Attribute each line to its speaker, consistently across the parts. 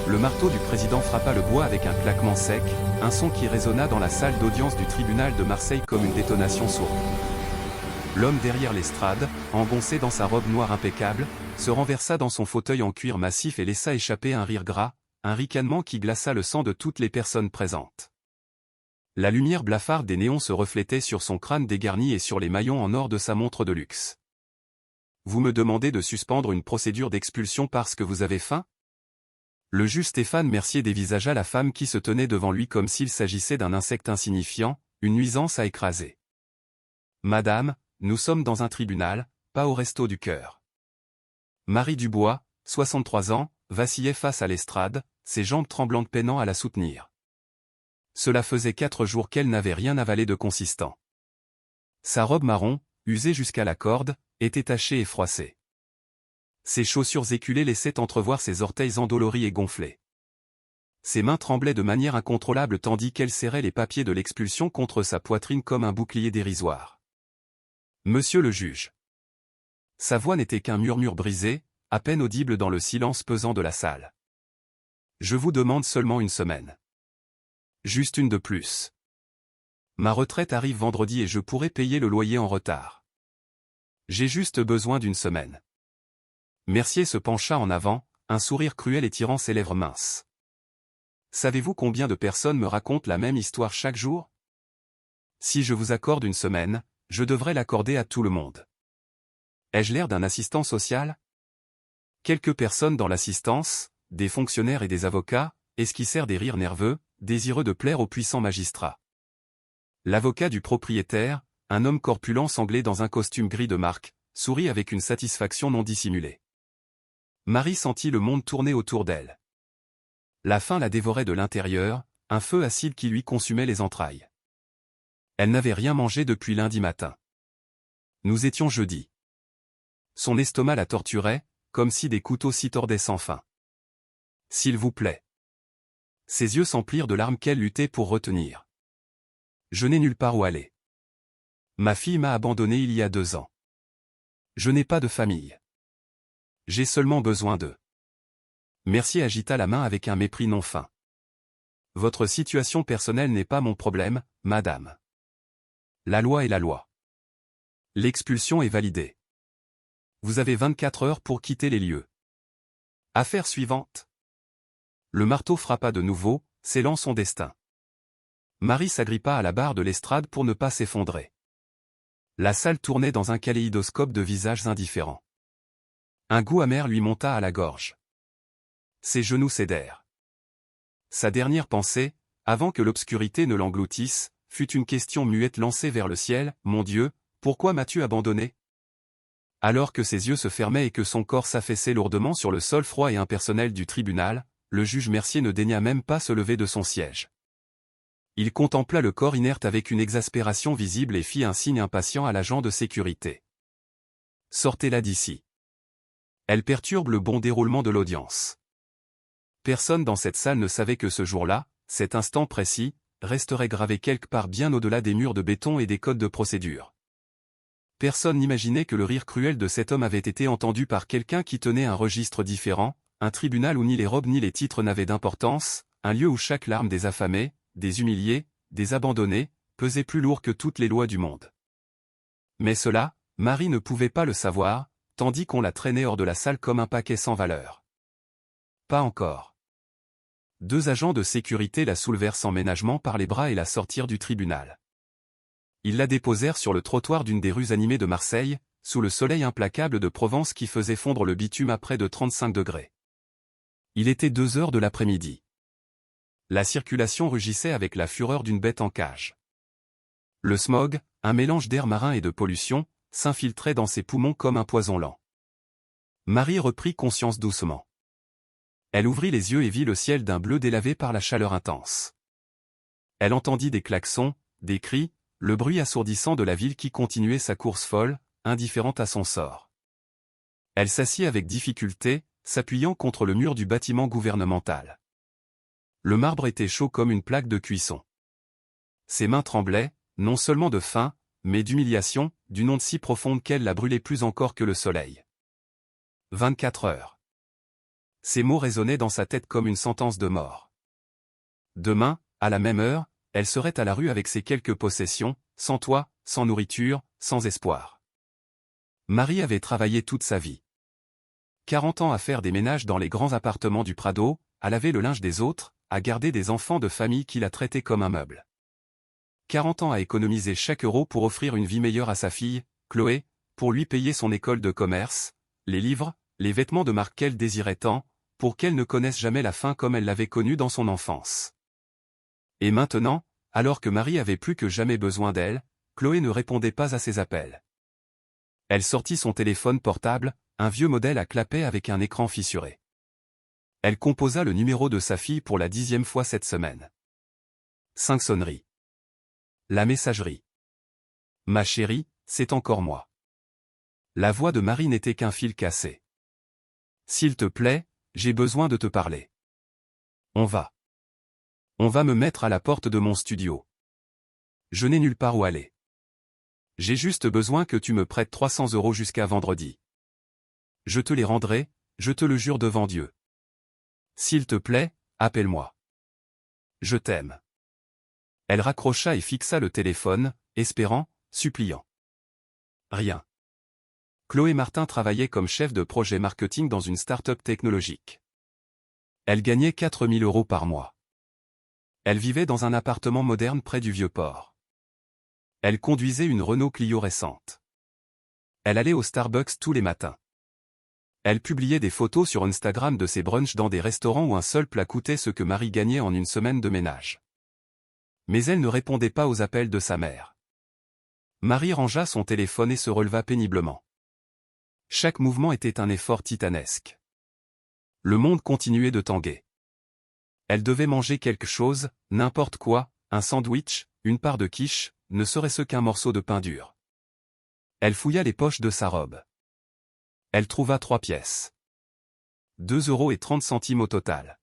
Speaker 1: le marteau du président frappa le bois avec un claquement sec, un son qui résonna dans la salle d'audience du tribunal de Marseille comme une détonation sourde. L'homme derrière l'estrade, engoncé dans sa robe noire impeccable, se renversa dans son fauteuil en cuir massif et laissa échapper un rire gras, un ricanement qui glaça le sang de toutes les personnes présentes. La lumière blafarde des néons se reflétait sur son crâne dégarni et sur les maillons en or de sa montre de luxe. « Vous me demandez de suspendre une procédure d'expulsion parce que vous avez faim ?» Le juge Stéphane Mercier dévisagea la femme qui se tenait devant lui comme s'il s'agissait d'un insecte insignifiant, une nuisance à écraser. « Madame, nous sommes dans un tribunal, pas au resto du cœur. » Marie Dubois, 63 ans, vacillait face à l'estrade, ses jambes tremblantes peinant à la soutenir. Cela faisait 4 jours qu'elle n'avait rien avalé de consistant. Sa robe marron, usée jusqu'à la corde, était tachée et froissée. Ses chaussures éculées laissaient entrevoir ses orteils endoloris et gonflés. Ses mains tremblaient de manière incontrôlable tandis qu'elle serrait les papiers de l'expulsion contre sa poitrine comme un bouclier dérisoire. « Monsieur le juge. » Sa voix n'était qu'un murmure brisé, à peine audible dans le silence pesant de la salle. « Je vous demande seulement une semaine. Juste une de plus. Ma retraite arrive vendredi et je pourrai payer le loyer en retard. J'ai juste besoin d'une semaine. » Mercier se pencha en avant, un sourire cruel étirant ses lèvres minces. « Savez-vous combien de personnes me racontent la même histoire chaque jour? Si je vous accorde une semaine, je devrais l'accorder à tout le monde. Ai-je l'air d'un assistant social? Quelques personnes dans l'assistance, des fonctionnaires et des avocats, esquissèrent des rires nerveux, désireux de plaire au puissant magistrat. L'avocat du propriétaire, un homme corpulent sanglé dans un costume gris de marque, sourit avec une satisfaction non dissimulée. Marie sentit le monde tourner autour d'elle. La faim la dévorait de l'intérieur, un feu acide qui lui consumait les entrailles. Elle n'avait rien mangé depuis lundi matin. Nous étions jeudi. Son estomac la torturait, comme si des couteaux s'y tordaient sans fin. « S'il vous plaît. » Ses yeux s'emplirent de larmes qu'elle luttait pour retenir. « Je n'ai nulle part où aller. Ma fille m'a abandonné il y a 2 ans. Je n'ai pas de famille. J'ai seulement besoin d'eux. » Mercier agita la main avec un mépris non fin. « Votre situation personnelle n'est pas mon problème, madame. La loi est la loi. L'expulsion est validée. Vous avez 24 heures pour quitter les lieux. Affaire suivante. » Le marteau frappa de nouveau, scellant son destin. Marie s'agrippa à la barre de l'estrade pour ne pas s'effondrer. La salle tournait dans un kaléidoscope de visages indifférents. Un goût amer lui monta à la gorge. Ses genoux cédèrent. Sa dernière pensée, avant que l'obscurité ne l'engloutisse, fut une question muette lancée vers le ciel. « Mon Dieu, pourquoi m'as-tu abandonné ?» Alors que ses yeux se fermaient et que son corps s'affaissait lourdement sur le sol froid et impersonnel du tribunal, le juge Mercier ne daigna même pas se lever de son siège. Il contempla le corps inerte avec une exaspération visible et fit un signe impatient à l'agent de sécurité. « Sortez-la d'ici. Elle perturbe le bon déroulement de l'audience. » Personne dans cette salle ne savait que ce jour-là, cet instant précis, resterait gravé quelque part bien au-delà des murs de béton et des codes de procédure. Personne n'imaginait que le rire cruel de cet homme avait été entendu par quelqu'un qui tenait un registre différent, un tribunal où ni les robes ni les titres n'avaient d'importance, un lieu où chaque larme des affamés, des humiliés, des abandonnés, pesait plus lourd que toutes les lois du monde. Mais cela, Marie ne pouvait pas le savoir, tandis qu'on la traînait hors de la salle comme un paquet sans valeur. Pas encore. 2 agents de sécurité la soulevèrent sans ménagement par les bras et la sortirent du tribunal. Ils la déposèrent sur le trottoir d'une des rues animées de Marseille, sous le soleil implacable de Provence qui faisait fondre le bitume à près de 35 degrés. Il était 2 heures de l'après-midi. La circulation rugissait avec la fureur d'une bête en cage. Le smog, un mélange d'air marin et de pollution, s'infiltrait dans ses poumons comme un poison lent. Marie reprit conscience doucement. Elle ouvrit les yeux et vit le ciel d'un bleu délavé par la chaleur intense. Elle entendit des klaxons, des cris, le bruit assourdissant de la ville qui continuait sa course folle, indifférente à son sort. Elle s'assit avec difficulté, s'appuyant contre le mur du bâtiment gouvernemental. Le marbre était chaud comme une plaque de cuisson. Ses mains tremblaient, non seulement de faim, mais d'humiliation, d'une onde si profonde qu'elle la brûlait plus encore que le soleil. 24 heures. Ces mots résonnaient dans sa tête comme une sentence de mort. Demain, à la même heure, elle serait à la rue avec ses quelques possessions, sans toit, sans nourriture, sans espoir. Marie avait travaillé toute sa vie. 40 ans à faire des ménages dans les grands appartements du Prado, à laver le linge des autres, à garder des enfants de famille qu'il a traités comme un meuble. 40 ans à économiser chaque euro pour offrir une vie meilleure à sa fille, Chloé, pour lui payer son école de commerce, les livres, les vêtements de marque qu'elle désirait tant, pour qu'elle ne connaisse jamais la faim comme elle l'avait connue dans son enfance. Et maintenant, alors que Marie avait plus que jamais besoin d'elle, Chloé ne répondait pas à ses appels. Elle sortit son téléphone portable, un vieux modèle à clapet avec un écran fissuré. Elle composa le numéro de sa fille pour la 10e fois cette semaine. 5 sonneries. La messagerie. Ma chérie, c'est encore moi. La voix de Marie n'était qu'un fil cassé. S'il te plaît, j'ai besoin de te parler. On va me mettre à la porte de mon studio. Je n'ai nulle part où aller. J'ai juste besoin que tu me prêtes 300 € jusqu'à vendredi. Je te les rendrai, je te le jure devant Dieu. S'il te plaît, appelle-moi. Je t'aime. Elle raccrocha et fixa le téléphone, espérant, suppliant. Rien. Chloé Martin travaillait comme chef de projet marketing dans une start-up technologique. Elle gagnait 4 000 € par mois. Elle vivait dans un appartement moderne près du Vieux-Port. Elle conduisait une Renault Clio récente. Elle allait au Starbucks tous les matins. Elle publiait des photos sur Instagram de ses brunchs dans des restaurants où un seul plat coûtait ce que Marie gagnait en une semaine de ménage. Mais elle ne répondait pas aux appels de sa mère. Marie rangea son téléphone et se releva péniblement. Chaque mouvement était un effort titanesque. Le monde continuait de tanguer. Elle devait manger quelque chose, n'importe quoi, un sandwich, une part de quiche, ne serait-ce qu'un morceau de pain dur. Elle fouilla les poches de sa robe. Elle trouva 3 pièces. 2,30 € au total.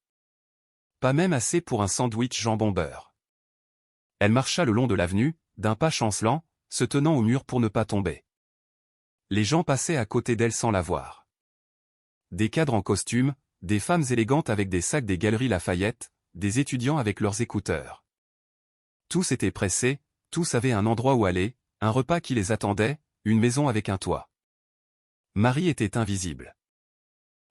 Speaker 1: Pas même assez pour un sandwich jambon-beurre. Elle marcha le long de l'avenue, d'un pas chancelant, se tenant au mur pour ne pas tomber. Les gens passaient à côté d'elle sans la voir. Des cadres en costume, des femmes élégantes avec des sacs des Galeries Lafayette, des étudiants avec leurs écouteurs. Tous étaient pressés, tous avaient un endroit où aller, un repas qui les attendait, une maison avec un toit. Marie était invisible.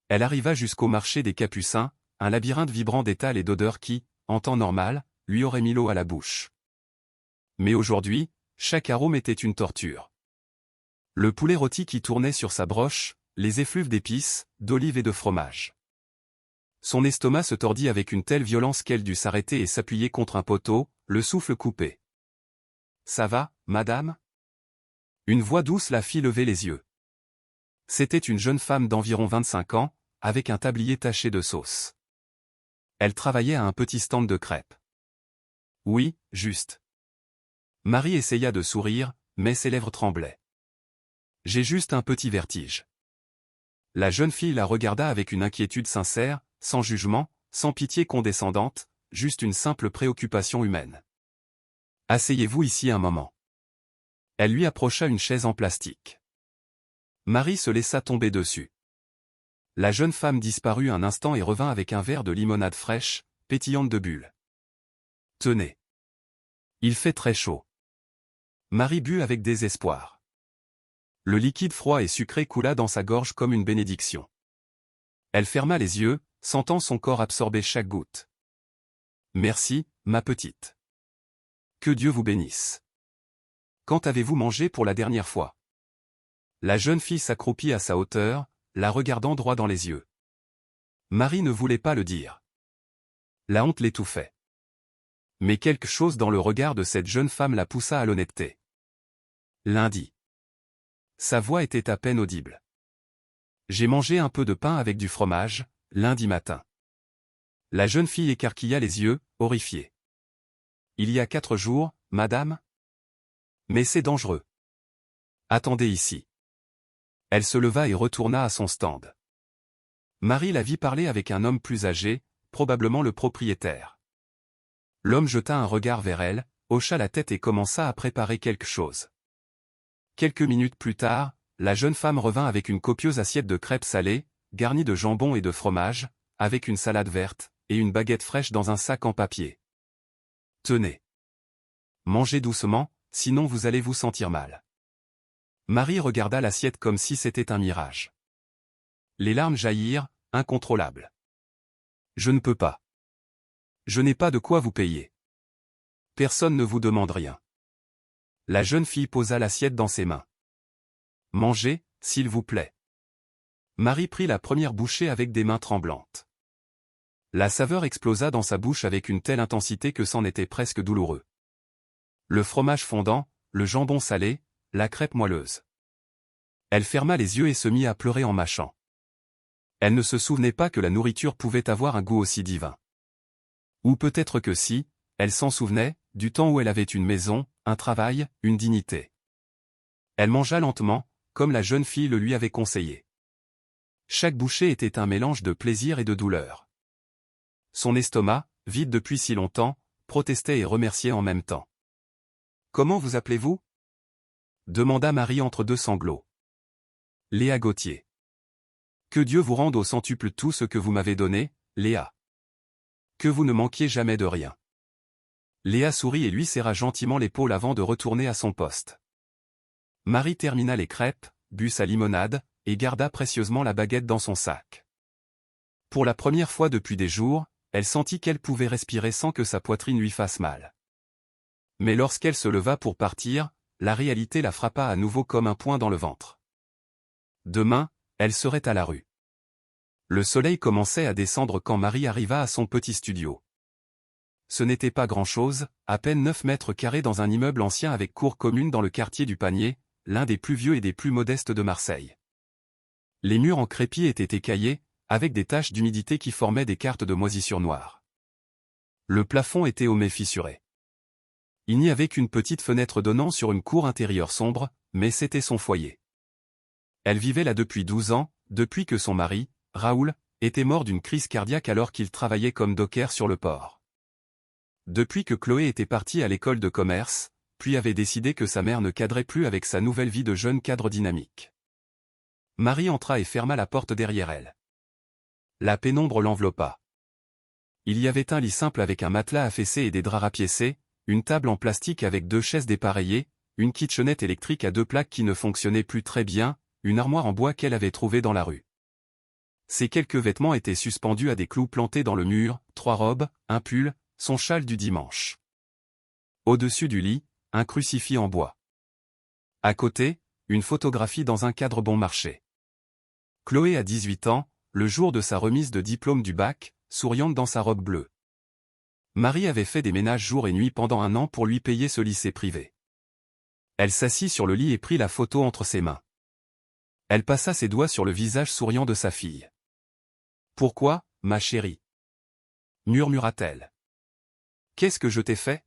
Speaker 1: Elle arriva jusqu'au marché des Capucins, un labyrinthe vibrant d'étals et d'odeurs qui, en temps normal, lui aurait mis l'eau à la bouche. Mais aujourd'hui, chaque arôme était une torture. Le poulet rôti qui tournait sur sa broche, les effluves d'épices, d'olives et de fromage. Son estomac se tordit avec une telle violence qu'elle dut s'arrêter et s'appuyer contre un poteau, le souffle coupé. « Ça va, madame ?» Une voix douce la fit lever les yeux. C'était une jeune femme d'environ 25 ans, avec un tablier taché de sauce. Elle travaillait à un petit stand de crêpes. « Oui, juste. » Marie essaya de sourire, mais ses lèvres tremblaient. « J'ai juste un petit vertige. » La jeune fille la regarda avec une inquiétude sincère, sans jugement, sans pitié condescendante, juste une simple préoccupation humaine. « Asseyez-vous ici un moment. » Elle lui approcha une chaise en plastique. Marie se laissa tomber dessus. La jeune femme disparut un instant et revint avec un verre de limonade fraîche, pétillante de bulles. « Tenez. Il fait très chaud. » Marie but avec désespoir. Le liquide froid et sucré coula dans sa gorge comme une bénédiction. Elle ferma les yeux, sentant son corps absorber chaque goutte. « Merci, ma petite. Que Dieu vous bénisse. Quand avez-vous mangé pour la dernière fois ?» La jeune fille s'accroupit à sa hauteur, la regardant droit dans les yeux. Marie ne voulait pas le dire. La honte l'étouffait. Mais quelque chose dans le regard de cette jeune femme la poussa à l'honnêteté. Lundi. Sa voix était à peine audible. J'ai mangé un peu de pain avec du fromage, lundi matin. La jeune fille écarquilla les yeux, horrifiée. Il y a 4 jours, madame ? Mais c'est dangereux. Attendez ici. Elle se leva et retourna à son stand. Marie la vit parler avec un homme plus âgé, probablement le propriétaire. L'homme jeta un regard vers elle, hocha la tête et commença à préparer quelque chose. Quelques minutes plus tard, la jeune femme revint avec une copieuse assiette de crêpes salées, garnie de jambon et de fromage, avec une salade verte, et une baguette fraîche dans un sac en papier. Tenez. Mangez doucement, sinon vous allez vous sentir mal. Marie regarda l'assiette comme si c'était un mirage. Les larmes jaillirent, incontrôlables. Je ne peux pas. Je n'ai pas de quoi vous payer. Personne ne vous demande rien. La jeune fille posa l'assiette dans ses mains. Mangez, s'il vous plaît. Marie prit la première bouchée avec des mains tremblantes. La saveur explosa dans sa bouche avec une telle intensité que c'en était presque douloureux. Le fromage fondant, le jambon salé, la crêpe moelleuse. Elle ferma les yeux et se mit à pleurer en mâchant. Elle ne se souvenait pas que la nourriture pouvait avoir un goût aussi divin. Ou peut-être que si, elle s'en souvenait, du temps où elle avait une maison, un travail, une dignité. Elle mangea lentement, comme la jeune fille le lui avait conseillé. Chaque bouchée était un mélange de plaisir et de douleur. Son estomac, vide depuis si longtemps, protestait et remerciait en même temps. « Comment vous appelez-vous » demanda Marie entre deux sanglots. « Léa Gauthier. »« Que Dieu vous rende au centuple tout ce que vous m'avez donné, Léa. Que vous ne manquiez jamais de rien. » Léa sourit et lui serra gentiment l'épaule avant de retourner à son poste. Marie termina les crêpes, but sa limonade, et garda précieusement la baguette dans son sac. Pour la première fois depuis des jours, elle sentit qu'elle pouvait respirer sans que sa poitrine lui fasse mal. Mais lorsqu'elle se leva pour partir, la réalité la frappa à nouveau comme un poing dans le ventre. Demain, elle serait à la rue. Le soleil commençait à descendre quand Marie arriva à son petit studio. Ce n'était pas grand-chose, à peine 9 mètres carrés dans un immeuble ancien avec cour commune dans le quartier du Panier, l'un des plus vieux et des plus modestes de Marseille. Les murs en crépi étaient écaillés, avec des taches d'humidité qui formaient des cartes de moisissure noire. Le plafond était homé fissuré. Il n'y avait qu'une petite fenêtre donnant sur une cour intérieure sombre, mais c'était son foyer. Elle vivait là depuis 12 ans, depuis que son mari, Raoul, était mort d'une crise cardiaque alors qu'il travaillait comme docker sur le port. Depuis que Chloé était partie à l'école de commerce, puis avait décidé que sa mère ne cadrait plus avec sa nouvelle vie de jeune cadre dynamique. Marie entra et ferma la porte derrière elle. La pénombre l'enveloppa. Il y avait un lit simple avec un matelas affaissé et des draps rapiécés, une table en plastique avec 2 chaises dépareillées, une kitchenette électrique à 2 plaques qui ne fonctionnait plus très bien, une armoire en bois qu'elle avait trouvée dans la rue. Ses quelques vêtements étaient suspendus à des clous plantés dans le mur, 3 robes, un pull, son châle du dimanche. Au-dessus du lit, un crucifix en bois. À côté, une photographie dans un cadre bon marché. Chloé a 18 ans, le jour de sa remise de diplôme du bac, souriante dans sa robe bleue. Marie avait fait des ménages jour et nuit pendant 1 an pour lui payer ce lycée privé. Elle s'assit sur le lit et prit la photo entre ses mains. Elle passa ses doigts sur le visage souriant de sa fille. « Pourquoi, ma chérie » murmura-t-elle. « Qu'est-ce que je t'ai fait ?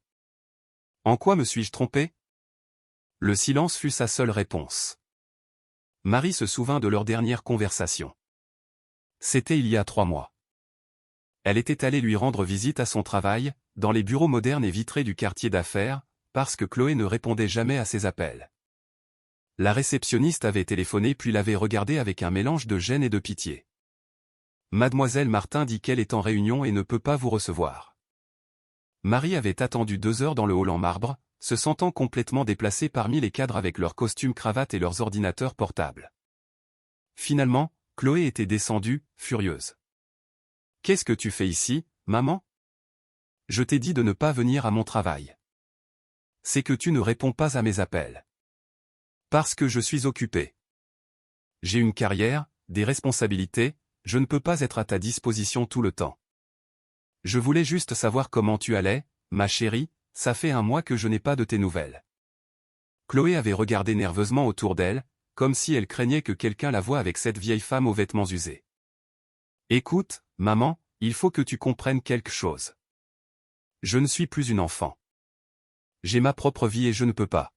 Speaker 1: En quoi me suis-je trompée ?» Le silence fut sa seule réponse. Marie se souvint de leur dernière conversation. C'était il y a 3 mois. Elle était allée lui rendre visite à son travail, dans les bureaux modernes et vitrés du quartier d'affaires, parce que Chloé ne répondait jamais à ses appels. La réceptionniste avait téléphoné puis l'avait regardée avec un mélange de gêne et de pitié. « Mademoiselle Martin dit qu'elle est en réunion et ne peut pas vous recevoir. » Marie avait attendu 2 heures dans le hall en marbre, se sentant complètement déplacée parmi les cadres avec leurs costumes cravates et leurs ordinateurs portables. Finalement, Chloé était descendue, furieuse. « Qu'est-ce que tu fais ici, maman ? Je t'ai dit de ne pas venir à mon travail. C'est que tu ne réponds pas à mes appels. Parce que je suis occupée. J'ai une carrière, des responsabilités, je ne peux pas être à ta disposition tout le temps. Je voulais juste savoir comment tu allais, ma chérie, ça fait 1 mois que je n'ai pas de tes nouvelles. » Chloé avait regardé nerveusement autour d'elle, comme si elle craignait que quelqu'un la voie avec cette vieille femme aux vêtements usés. « Écoute, maman, il faut que tu comprennes quelque chose. Je ne suis plus une enfant. J'ai ma propre vie et je ne peux pas. »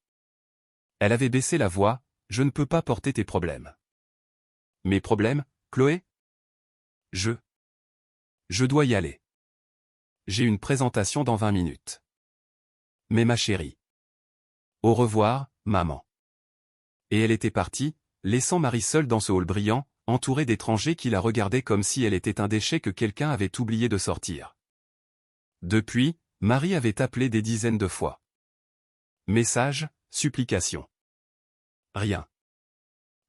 Speaker 1: Elle avait baissé la voix, « Je ne peux pas porter tes problèmes. » « Mes problèmes, Chloé ? Je dois y aller. J'ai une présentation dans 20 minutes. Mais ma chérie. Au revoir, maman. » Et elle était partie, laissant Marie seule dans ce hall brillant, entourée d'étrangers qui la regardaient comme si elle était un déchet que quelqu'un avait oublié de sortir. Depuis, Marie avait appelé des dizaines de fois. Messages, supplications. Rien.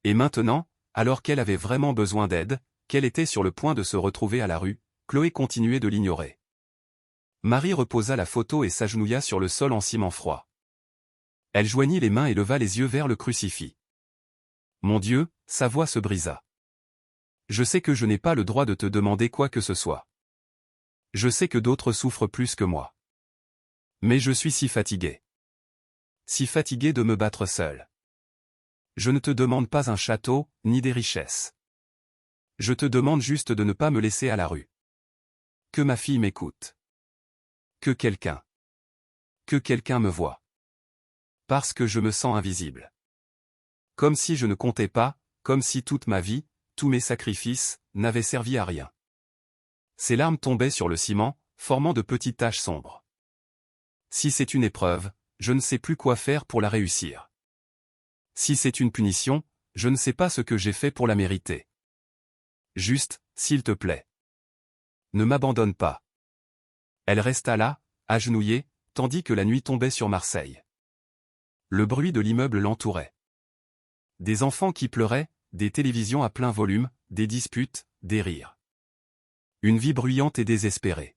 Speaker 1: Et maintenant, alors qu'elle avait vraiment besoin d'aide, qu'elle était sur le point de se retrouver à la rue, Chloé continuait de l'ignorer. Marie reposa la photo et s'agenouilla sur le sol en ciment froid. Elle joignit les mains et leva les yeux vers le crucifix. Mon Dieu, sa voix se brisa. Je sais que je n'ai pas le droit de te demander quoi que ce soit. Je sais que d'autres souffrent plus que moi. Mais je suis si fatigué. Si fatigué de me battre seul. Je ne te demande pas un château, ni des richesses. Je te demande juste de ne pas me laisser à la rue. Que ma fille m'écoute. Que quelqu'un me voie. Parce que je me sens invisible. Comme si je ne comptais pas, comme si toute ma vie, tous mes sacrifices, n'avaient servi à rien. Ses larmes tombaient sur le ciment, formant de petites taches sombres. Si c'est une épreuve, je ne sais plus quoi faire pour la réussir. Si c'est une punition, je ne sais pas ce que j'ai fait pour la mériter. Juste, s'il te plaît. Ne m'abandonne pas. Elle resta là, agenouillée, tandis que la nuit tombait sur Marseille. Le bruit de l'immeuble l'entourait. Des enfants qui pleuraient, des télévisions à plein volume, des disputes, des rires. Une vie bruyante et désespérée.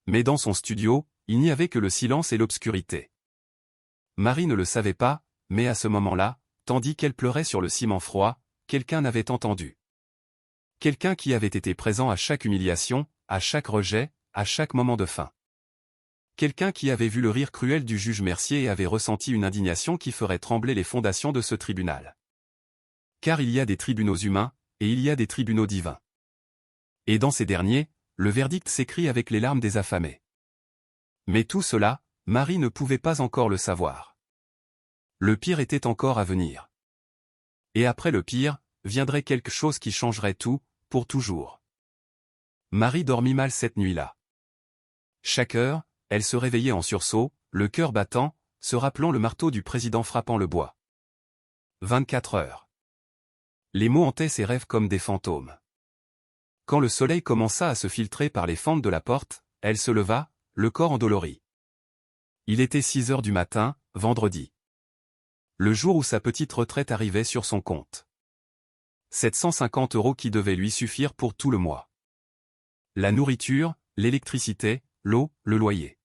Speaker 1: Mais dans son studio, il n'y avait que le silence et l'obscurité. Marie ne le savait pas, mais à ce moment-là, tandis qu'elle pleurait sur le ciment froid, quelqu'un avait entendu. Quelqu'un qui avait été présent à chaque humiliation, à chaque rejet, à chaque moment de faim. Quelqu'un qui avait vu le rire cruel du juge Mercier et avait ressenti une indignation qui ferait trembler les fondations de ce tribunal. Car il y a des tribunaux humains, et il y a des tribunaux divins. Et dans ces derniers, le verdict s'écrit avec les larmes des affamés. Mais tout cela, Marie ne pouvait pas encore le savoir. Le pire était encore à venir. Et après le pire, viendrait quelque chose qui changerait tout, pour toujours. Marie dormit mal cette nuit-là. Chaque heure, elle se réveillait en sursaut, le cœur battant, se rappelant le marteau du président frappant le bois. 24 heures. Les mots hantaient ses rêves comme des fantômes. Quand le soleil commença à se filtrer par les fentes de la porte, elle se leva, le corps endolori. Il était 6 heures du matin, vendredi. Le jour où sa petite retraite arrivait sur son compte. 750 € qui devaient lui suffire pour tout le mois. La nourriture, l'électricité, l'eau, le loyer.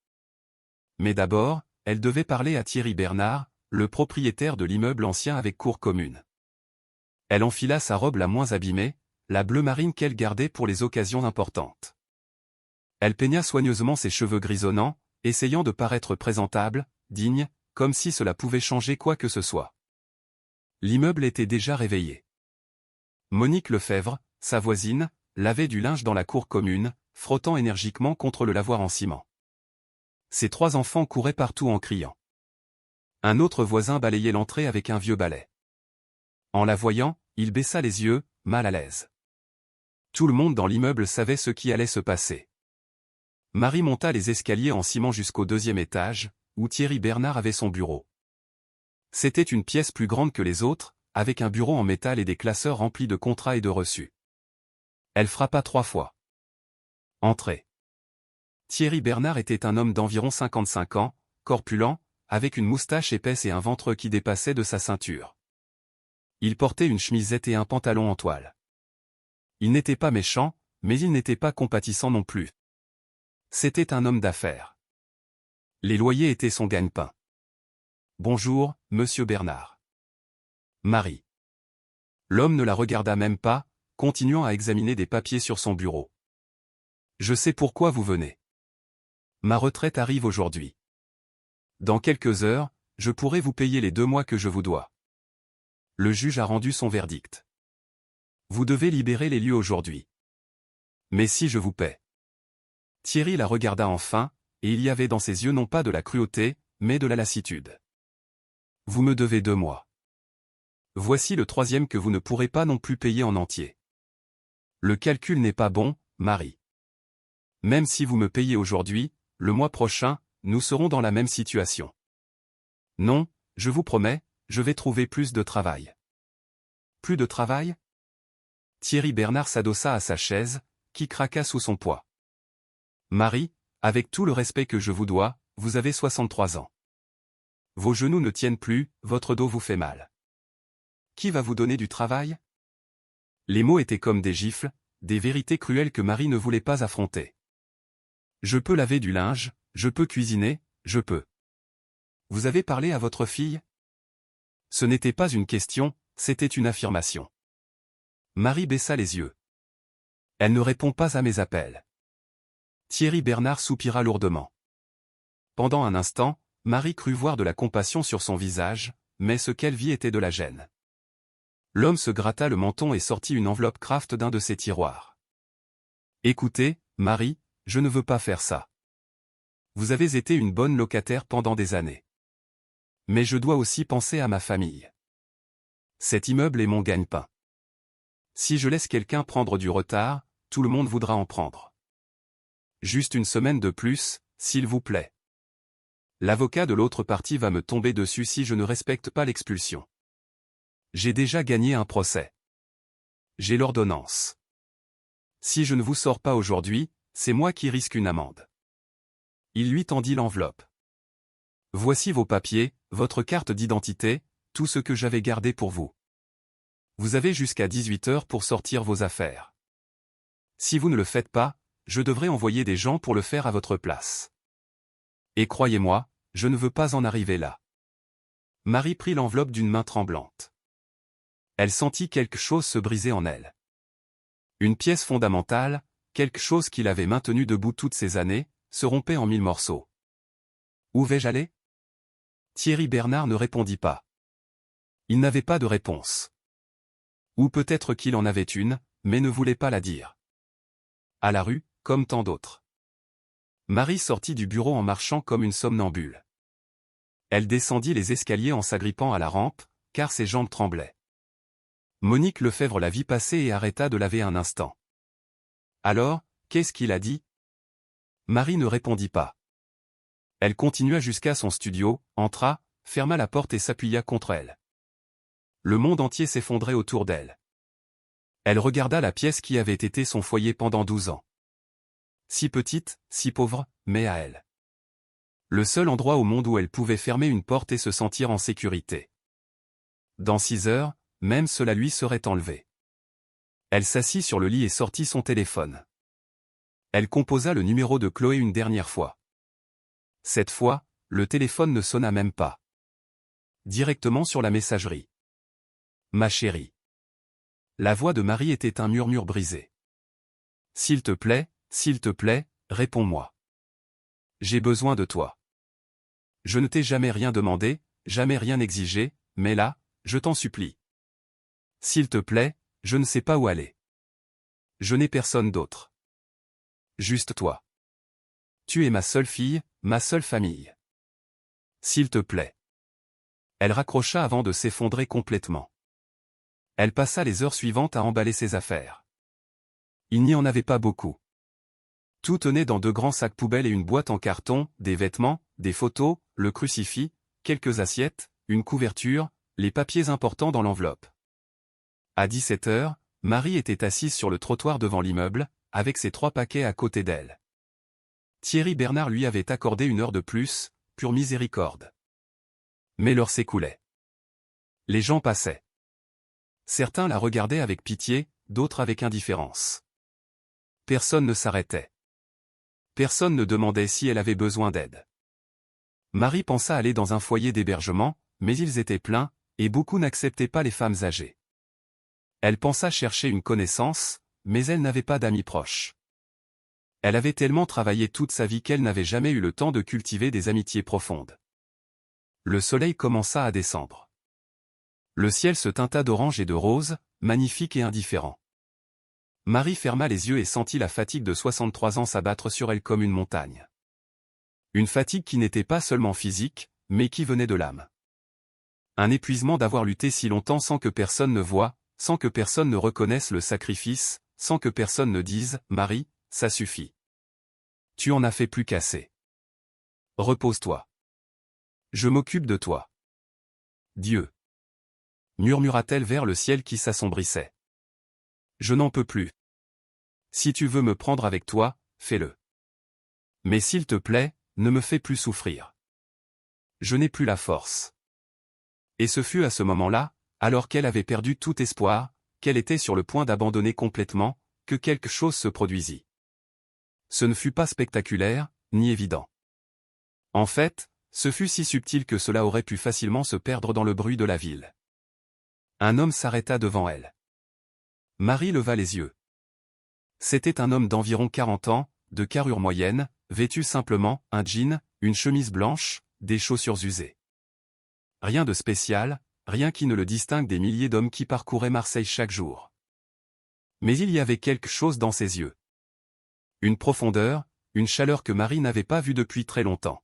Speaker 1: Mais d'abord, elle devait parler à Thierry Bernard, le propriétaire de l'immeuble ancien avec cour commune. Elle enfila sa robe la moins abîmée, la bleu marine qu'elle gardait pour les occasions importantes. Elle peigna soigneusement ses cheveux grisonnants, essayant de paraître présentable, digne, comme si cela pouvait changer quoi que ce soit. L'immeuble était déjà réveillé. Monique Lefebvre, sa voisine, lavait du linge dans la cour commune, frottant énergiquement contre le lavoir en ciment. Ses 3 enfants couraient partout en criant. Un autre voisin balayait l'entrée avec un vieux balai. En la voyant, il baissa les yeux, mal à l'aise. Tout le monde dans l'immeuble savait ce qui allait se passer. Marie monta les escaliers en ciment jusqu'au 2e étage, où Thierry Bernard avait son bureau. C'était une pièce plus grande que les autres, avec un bureau en métal et des classeurs remplis de contrats et de reçus. Elle frappa 3 fois. Entrez. Thierry Bernard était un homme d'environ 55 ans, corpulent, avec une moustache épaisse et un ventre qui dépassait de sa ceinture. Il portait une chemisette et un pantalon en toile. Il n'était pas méchant, mais il n'était pas compatissant non plus. C'était un homme d'affaires. Les loyers étaient son gagne-pain. Bonjour, monsieur Bernard. Marie. L'homme ne la regarda même pas, continuant à examiner des papiers sur son bureau. Je sais pourquoi vous venez. Ma retraite arrive aujourd'hui. Dans quelques heures, je pourrai vous payer les 2 mois que je vous dois. Le juge a rendu son verdict. Vous devez libérer les lieux aujourd'hui. Mais si je vous paie. Thierry la regarda enfin, et il y avait dans ses yeux non pas de la cruauté, mais de la lassitude. Vous me devez 2 mois. Voici le 3e que vous ne pourrez pas non plus payer en entier. Le calcul n'est pas bon, Marie. Même si vous me payez aujourd'hui, le mois prochain, nous serons dans la même situation. Non, je vous promets, je vais trouver plus de travail. Plus de travail? Thierry Bernard s'adossa à sa chaise, qui craqua sous son poids. Marie, avec tout le respect que je vous dois, vous avez 63 ans. Vos genoux ne tiennent plus, votre dos vous fait mal. Qui va vous donner du travail? Les mots étaient comme des gifles, des vérités cruelles que Marie ne voulait pas affronter. Je peux laver du linge, je peux cuisiner, je peux. Vous avez parlé à votre fille? Ce n'était pas une question, c'était une affirmation. Marie baissa les yeux. Elle ne répond pas à mes appels. Thierry Bernard soupira lourdement. Pendant un instant, Marie crut voir de la compassion sur son visage, mais ce qu'elle vit était de la gêne. L'homme se gratta le menton et sortit une enveloppe Kraft d'un de ses tiroirs. Écoutez, Marie, je ne veux pas faire ça. Vous avez été une bonne locataire pendant des années. Mais je dois aussi penser à ma famille. Cet immeuble est mon gagne-pain. Si je laisse quelqu'un prendre du retard, tout le monde voudra en prendre. Juste une semaine de plus, s'il vous plaît. L'avocat de l'autre partie va me tomber dessus si je ne respecte pas l'expulsion. J'ai déjà gagné un procès. J'ai l'ordonnance. Si je ne vous sors pas aujourd'hui, c'est moi qui risque une amende. Il lui tendit l'enveloppe. Voici vos papiers, votre carte d'identité, tout ce que j'avais gardé pour vous. Vous avez jusqu'à 18 heures pour sortir vos affaires. Si vous ne le faites pas, je devrais envoyer des gens pour le faire à votre place. Et croyez-moi, je ne veux pas en arriver là. Marie prit l'enveloppe d'une main tremblante. Elle sentit quelque chose se briser en elle. Une pièce fondamentale, quelque chose qui l'avait maintenue debout toutes ces années, se rompait en 1000 morceaux. Où vais-je aller? Thierry Bernard ne répondit pas. Il n'avait pas de réponse. Ou peut-être qu'il en avait une, mais ne voulait pas la dire. À la rue, comme tant d'autres. Marie sortit du bureau en marchant comme une somnambule. Elle descendit les escaliers en s'agrippant à la rampe, car ses jambes tremblaient. Monique Lefebvre la vit passer et arrêta de laver un instant. Alors, qu'est-ce qu'il a dit? Marie ne répondit pas. Elle continua jusqu'à son studio, entra, ferma la porte et s'appuya contre elle. Le monde entier s'effondrait autour d'elle. Elle regarda la pièce qui avait été son foyer pendant 12 ans. Si petite, si pauvre, mais à elle. Le seul endroit au monde où elle pouvait fermer une porte et se sentir en sécurité. Dans 6 heures, même cela lui serait enlevé. Elle s'assit sur le lit et sortit son téléphone. Elle composa le numéro de Chloé une dernière fois. Cette fois, le téléphone ne sonna même pas. Directement sur la messagerie. Ma chérie. La voix de Marie était un murmure brisé. S'il te plaît, réponds-moi. J'ai besoin de toi. Je ne t'ai jamais rien demandé, jamais rien exigé, mais là, je t'en supplie. S'il te plaît, je ne sais pas où aller. Je n'ai personne d'autre. Juste toi. Tu es ma seule fille, ma seule famille. S'il te plaît. Elle raccrocha avant de s'effondrer complètement. Elle passa les heures suivantes à emballer ses affaires. Il n'y en avait pas beaucoup. Tout tenait dans 2 grands sacs poubelles et une boîte en carton, des vêtements, des photos, le crucifix, quelques assiettes, une couverture, les papiers importants dans l'enveloppe. À 17 heures, Marie était assise sur le trottoir devant l'immeuble, avec ses 3 paquets à côté d'elle. Thierry Bernard lui avait accordé 1 heure de plus, pure miséricorde. Mais l'heure s'écoulait. Les gens passaient. Certains la regardaient avec pitié, d'autres avec indifférence. Personne ne s'arrêtait. Personne ne demandait si elle avait besoin d'aide. Marie pensa aller dans un foyer d'hébergement, mais ils étaient pleins, et beaucoup n'acceptaient pas les femmes âgées. Elle pensa chercher une connaissance, mais elle n'avait pas d'amis proches. Elle avait tellement travaillé toute sa vie qu'elle n'avait jamais eu le temps de cultiver des amitiés profondes. Le soleil commença à descendre. Le ciel se teinta d'orange et de rose, magnifique et indifférent. Marie ferma les yeux et sentit la fatigue de 63 ans s'abattre sur elle comme une montagne. Une fatigue qui n'était pas seulement physique, mais qui venait de l'âme. Un épuisement d'avoir lutté si longtemps sans que personne ne voie, sans que personne ne reconnaisse le sacrifice, sans que personne ne dise « Marie, ça suffit. Tu en as fait plus qu'assez. Repose-toi. Je m'occupe de toi. Dieu. » murmura-t-elle vers le ciel qui s'assombrissait. Je n'en peux plus. Si tu veux me prendre avec toi, fais-le. Mais s'il te plaît, ne me fais plus souffrir. Je n'ai plus la force. Et ce fut à ce moment-là, alors qu'elle avait perdu tout espoir, qu'elle était sur le point d'abandonner complètement, que quelque chose se produisit. Ce ne fut pas spectaculaire, ni évident. En fait, ce fut si subtil que cela aurait pu facilement se perdre dans le bruit de la ville. Un homme s'arrêta devant elle. Marie leva les yeux. C'était un homme d'environ 40 ans, de carrure moyenne, vêtu simplement, un jean, une chemise blanche, des chaussures usées. Rien de spécial, rien qui ne le distingue des milliers d'hommes qui parcouraient Marseille chaque jour. Mais il y avait quelque chose dans ses yeux. Une profondeur, une chaleur que Marie n'avait pas vue depuis très longtemps.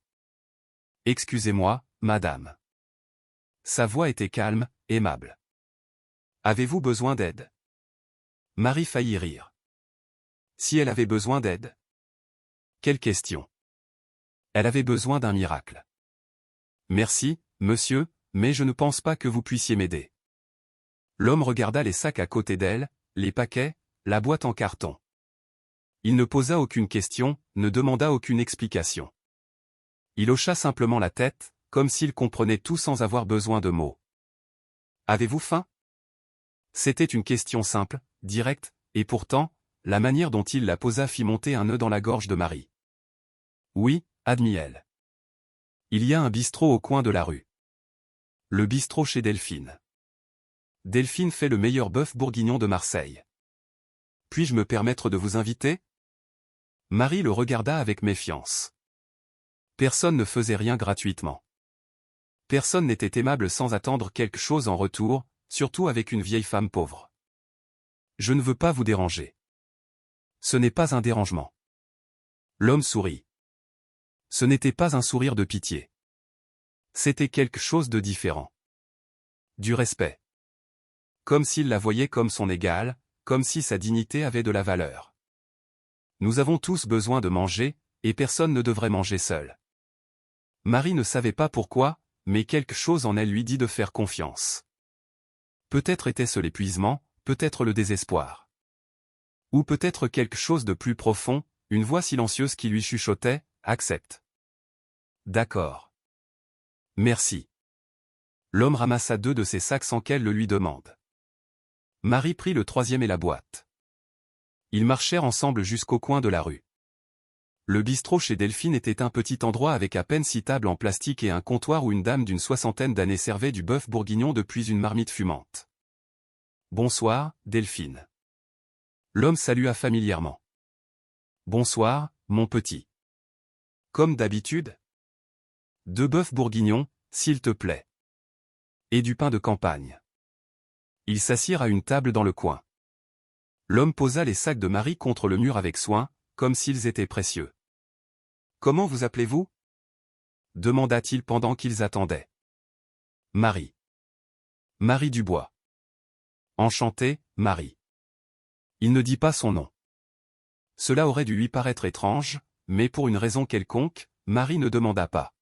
Speaker 1: « Excusez-moi, madame. » Sa voix était calme, aimable. « Avez-vous besoin d'aide ?» Marie faillit rire. Si elle avait besoin d'aide? Quelle question! Elle avait besoin d'un miracle. Merci, monsieur, mais je ne pense pas que vous puissiez m'aider. L'homme regarda les sacs à côté d'elle, les paquets, la boîte en carton. Il ne posa aucune question, ne demanda aucune explication. Il hocha simplement la tête, comme s'il comprenait tout sans avoir besoin de mots. Avez-vous faim? C'était une question simple, directe, et pourtant, la manière dont il la posa fit monter un nœud dans la gorge de Marie. Oui, admit-elle. Il y a un bistrot au coin de la rue. Le bistrot chez Delphine. Delphine fait le meilleur bœuf bourguignon de Marseille. Puis-je me permettre de vous inviter? Marie le regarda avec méfiance. Personne ne faisait rien gratuitement. Personne n'était aimable sans attendre quelque chose en retour, surtout avec une vieille femme pauvre. Je ne veux pas vous déranger. Ce n'est pas un dérangement. L'homme sourit. Ce n'était pas un sourire de pitié. C'était quelque chose de différent. Du respect. Comme s'il la voyait comme son égale, comme si sa dignité avait de la valeur. Nous avons tous besoin de manger, et personne ne devrait manger seul. Marie ne savait pas pourquoi, mais quelque chose en elle lui dit de faire confiance. Peut-être était-ce l'épuisement, peut-être le désespoir. Ou peut-être quelque chose de plus profond, une voix silencieuse qui lui chuchotait, « Accepte. » D'accord. Merci. L'homme ramassa 2 de ses sacs sans qu'elle le lui demande. Marie prit le 3e et la boîte. Ils marchèrent ensemble jusqu'au coin de la rue. Le bistrot chez Delphine était un petit endroit avec à peine 6 tables en plastique et un comptoir où une dame d'une 60aine d'années servait du bœuf bourguignon depuis une marmite fumante. « Bonsoir, Delphine. » L'homme salua familièrement. « Bonsoir, mon petit. » Comme d'habitude? 2 bœufs bourguignons, s'il te plaît. Et du pain de campagne. Ils s'assirent à une table dans le coin. L'homme posa les sacs de Marie contre le mur avec soin, comme s'ils étaient précieux. « Comment vous appelez-vous » demanda-t-il pendant qu'ils attendaient. « Marie. Marie Dubois. »« Enchanté, Marie. » Il ne dit pas son nom. Cela aurait dû lui paraître étrange, mais pour une raison quelconque, Marie ne demanda pas.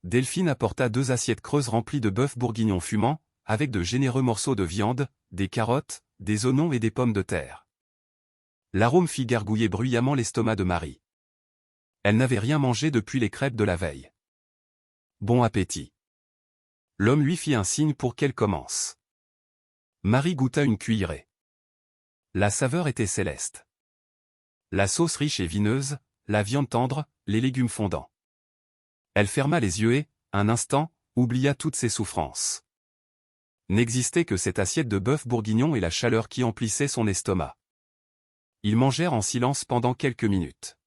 Speaker 1: Delphine apporta 2 assiettes creuses remplies de bœuf bourguignon fumant, avec de généreux morceaux de viande, des carottes, des oignons et des pommes de terre. L'arôme fit gargouiller bruyamment l'estomac de Marie. Elle n'avait rien mangé depuis les crêpes de la veille. Bon appétit. L'homme lui fit un signe pour qu'elle commence. Marie goûta une cuillerée. La saveur était céleste. La sauce riche et vineuse, la viande tendre, les légumes fondants. Elle ferma les yeux et, un instant, oublia toutes ses souffrances. N'existait que cette assiette de bœuf bourguignon et la chaleur qui emplissait son estomac. Ils mangèrent en silence pendant quelques minutes.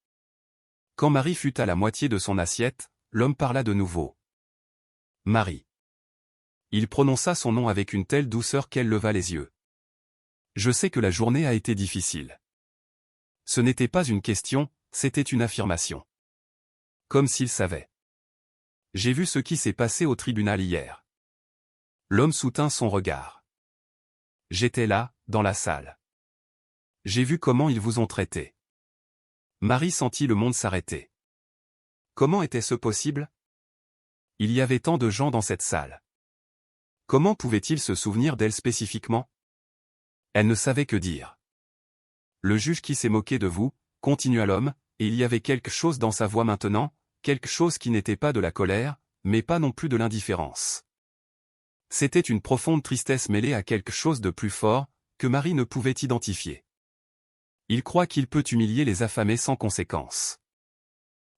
Speaker 1: Quand Marie fut à la moitié de son assiette, l'homme parla de nouveau. « Marie. » Il prononça son nom avec une telle douceur qu'elle leva les yeux. « Je sais que la journée a été difficile. » Ce n'était pas une question, c'était une affirmation. Comme s'il savait. « J'ai vu ce qui s'est passé au tribunal hier. » L'homme soutint son regard. « J'étais là, dans la salle. J'ai vu comment ils vous ont traité. » Marie sentit le monde s'arrêter. Comment était-ce possible? Il y avait tant de gens dans cette salle. Comment pouvait-il se souvenir d'elle spécifiquement? Elle ne savait que dire. Le juge qui s'est moqué de vous, continua l'homme, et il y avait quelque chose dans sa voix maintenant, quelque chose qui n'était pas de la colère, mais pas non plus de l'indifférence. C'était une profonde tristesse mêlée à quelque chose de plus fort, que Marie ne pouvait identifier. Il croit qu'il peut humilier les affamés sans conséquence.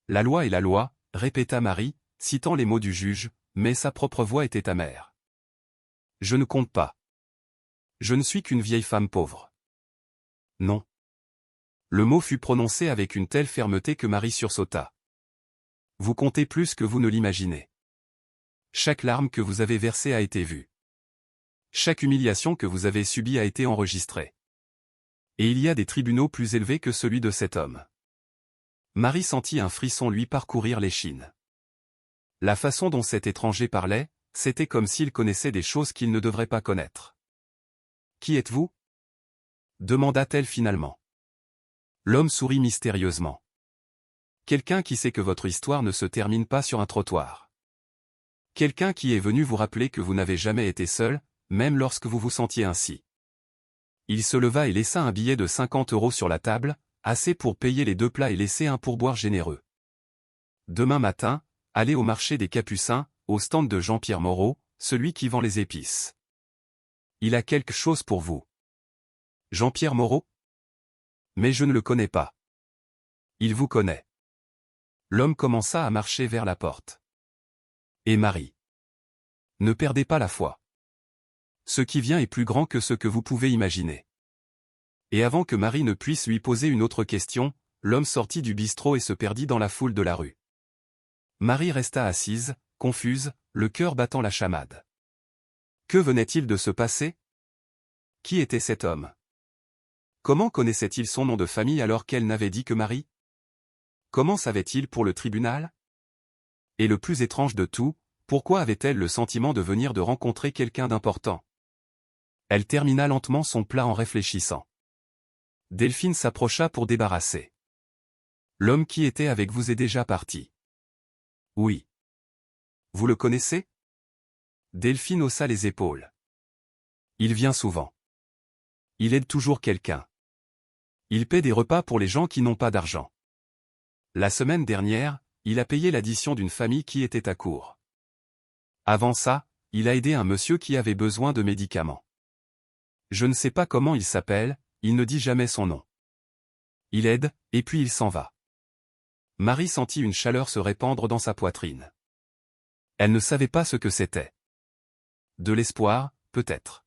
Speaker 1: La loi est la loi, répéta Marie, citant les mots du juge, mais sa propre voix était amère. Je ne compte pas. Je ne suis qu'une vieille femme pauvre. Non. Le mot fut prononcé avec une telle fermeté que Marie sursauta. Vous comptez plus que vous ne l'imaginez. Chaque larme que vous avez versée a été vue. Chaque humiliation que vous avez subie a été enregistrée. Et il y a des tribunaux plus élevés que celui de cet homme. Marie sentit un frisson lui parcourir l'échine. La façon dont cet étranger parlait, c'était comme s'il connaissait des choses qu'il ne devrait pas connaître. Qui êtes-vous ? Demanda-t-elle finalement. L'homme sourit mystérieusement. Quelqu'un qui sait que votre histoire ne se termine pas sur un trottoir. Quelqu'un qui est venu vous rappeler que vous n'avez jamais été seul, même lorsque vous vous sentiez ainsi. Il se leva et laissa un billet de 50 € sur la table, assez pour payer les 2 plats et laisser un pourboire généreux. Demain matin, allez au marché des Capucins, au stand de Jean-Pierre Moreau, celui qui vend les épices. Il a quelque chose pour vous. Jean-Pierre Moreau ? Mais je ne le connais pas. Il vous connaît. L'homme commença à marcher vers la porte. Et Marie. Ne perdez pas la foi. Ce qui vient est plus grand que ce que vous pouvez imaginer. Et avant que Marie ne puisse lui poser une autre question, l'homme sortit du bistrot et se perdit dans la foule de la rue. Marie resta assise, confuse, le cœur battant la chamade. Que venait-il de se passer ? Qui était cet homme ? Comment connaissait-il son nom de famille alors qu'elle n'avait dit que Marie ? Comment savait-il pour le tribunal ? Et le plus étrange de tout, pourquoi avait-elle le sentiment de venir de rencontrer quelqu'un d'important ? Elle termina lentement son plat en réfléchissant. Delphine s'approcha pour débarrasser. L'homme qui était avec vous est déjà parti. Oui. Vous le connaissez ? Delphine haussa les épaules. Il vient souvent. Il aide toujours quelqu'un. Il paie des repas pour les gens qui n'ont pas d'argent. La semaine dernière, il a payé l'addition d'une famille qui était à court. Avant ça, il a aidé un monsieur qui avait besoin de médicaments. Je ne sais pas comment il s'appelle, il ne dit jamais son nom. Il aide, et puis il s'en va. Marie sentit une chaleur se répandre dans sa poitrine. Elle ne savait pas ce que c'était. De l'espoir, peut-être.